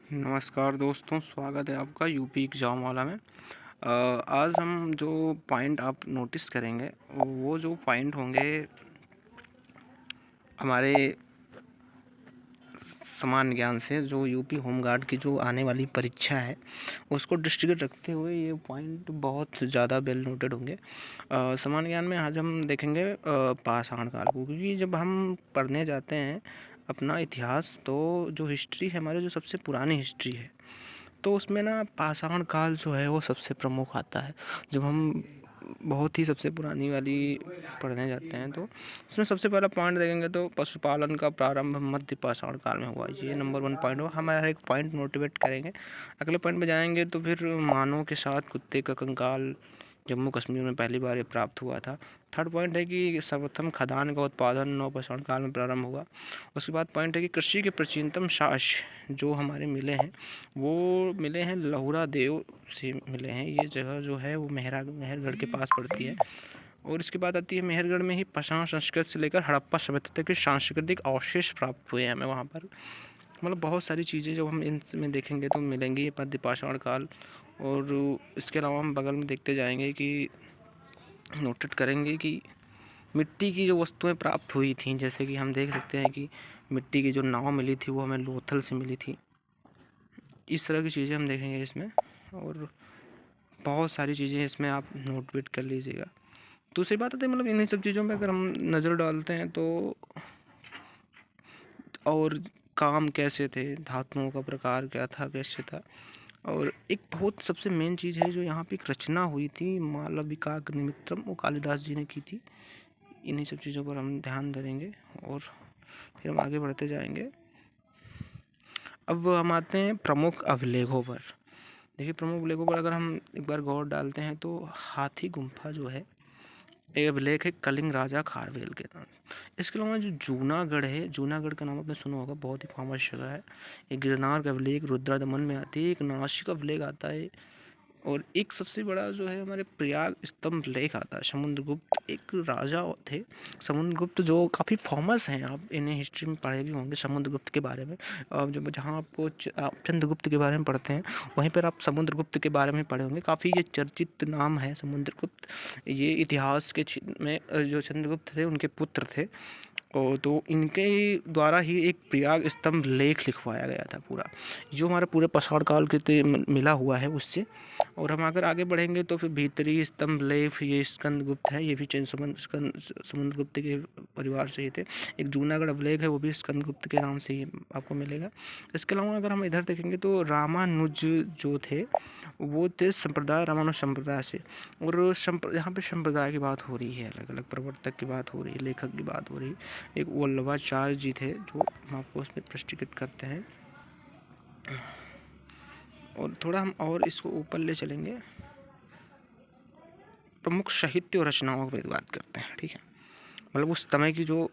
नमस्कार दोस्तों, स्वागत है आपका यूपी एग्ज़ाम वाला में। आज हम जो पॉइंट आप नोटिस करेंगे वो जो पॉइंट होंगे हमारे सामान्य ज्ञान से, जो यूपी होमगार्ड की जो आने वाली परीक्षा है उसको दृष्टिगत रखते हुए ये पॉइंट बहुत ज़्यादा वेल नोटेड होंगे। सामान्य ज्ञान में आज हम देखेंगे पाषाण काल को, क्योंकि जब हम पढ़ने जाते हैं अपना इतिहास तो जो हिस्ट्री है, हमारे जो सबसे पुरानी हिस्ट्री है, तो उसमें ना पाषाण काल जो है वो सबसे प्रमुख आता है। जब हम बहुत ही सबसे पुरानी वाली पढ़ने जाते हैं तो इसमें सबसे पहला पॉइंट देखेंगे तो पशुपालन का प्रारंभ मध्य पाषाण काल में हुआ। ये नंबर 1 पॉइंट हो, हम हर एक पॉइंट मोटिवेट करेंगे। अगले पॉइंट पे जाएंगे तो फिर मानव के साथ कुत्ते का कंकाल जम्मू कश्मीर में पहली बार ये प्राप्त हुआ था। थर्ड पॉइंट है कि सर्वप्रथम खदान का उत्पादन नवपाषाण काल में प्रारंभ हुआ। उसके बाद पॉइंट है कि कृषि के प्राचीनतम साक्ष जो हमारे मिले हैं वो मिले हैं लहुरा देव से मिले हैं। ये जगह जो है वो मेहरगढ़ के पास पड़ती है। और इसके बाद आती है मेहरगढ़ में ही पाषाण संस्कृति से लेकर हड़प्पा सभ्यता के सांस्कृतिक अवशेष प्राप्त हुए हैं हमें वहाँ पर। मतलब बहुत सारी चीज़ें जब हम इनमें देखेंगे तो मिलेंगी ये मध्य पाषाण काल। और इसके अलावा हम बगल में देखते जाएंगे कि नोटेट करेंगे कि मिट्टी की जो वस्तुएं प्राप्त हुई थी, जैसे कि हम देख सकते हैं कि मिट्टी की जो नाव मिली थी वो हमें लोथल से मिली थी। इस तरह की चीज़ें हम देखेंगे इसमें, और बहुत सारी चीज़ें इसमें आप नोट कर लीजिएगा। दूसरी बात आती है, मतलब इन्हीं सब चीज़ों में अगर हम नज़र डालते हैं तो और काम कैसे थे, धातुओं का प्रकार क्या था, कैसे था। और एक बहुत सबसे मेन चीज़ है जो यहाँ पे एक रचना हुई थी मालविकाग्निमित्रम, वो कालिदास जी ने की थी। इन्हीं सब चीज़ों पर हम ध्यान धरेंगे और फिर हम आगे बढ़ते जाएंगे। अब हम आते हैं प्रमुख अभिलेखों पर। देखिए, प्रमुख अभिलेखों पर अगर हम एक बार गौर डालते हैं तो हाथी गुम्फा जो है एक अभिलेख है कलिंग राजा खारवेल के नाम। इसके अलावा जो जूनागढ़ है, जूनागढ़ का नाम आपने सुना होगा, बहुत ही फेमस जगह है। एक गिरनार का अभिलेख रुद्रदमन में आती है, एक नासिक अभिलेख आता है, और एक सबसे बड़ा जो है हमारे प्रयाग स्तंभ लेख आता है। समुद्रगुप्त एक राजा थे, समुद्रगुप्त, जो काफ़ी फेमस हैं। आप इन्हें हिस्ट्री में पढ़े भी होंगे समुद्रगुप्त के बारे में। जब जहाँ आपको आप चंद्रगुप्त के बारे में पढ़ते हैं वहीं पर आप समुद्रगुप्त के बारे में पढ़े होंगे। काफ़ी ये चर्चित नाम है समुद्रगुप्त। ये इतिहास के में जो चंद्रगुप्त थे उनके पुत्र थे। और तो इनके द्वारा ही एक प्रयाग स्तंभ लेख लिखवाया गया था पूरा, जो हमारे पूरे पाषाण काल के मिला हुआ है उससे। और हम अगर आगे बढ़ेंगे तो फिर भीतरी स्तंभ लेख, ये स्कंदगुप्त है, ये भी समुद्रगुप्त के परिवार से ही थे। एक जूनागढ़ अभिलेख है, वो भी स्कंदगुप्त के नाम से ही आपको मिलेगा। इसके अलावा अगर हम इधर देखेंगे तो रामानुज जो थे वो थे संप्रदाय, रामानुज संप्रदाय से। और यहाँ पे संप्रदाय की बात हो रही है, अलग अलग प्रवर्तक की बात हो रही है, लेखक की बात हो रही है। एक वल्लभाचार्य जी थे जो हम आपको उसमें प्रस्तुत करते हैं। और थोड़ा हम और इसको ऊपर ले चलेंगे, प्रमुख साहित्य और रचनाओं की बात करते हैं। ठीक है, मतलब उस समय की जो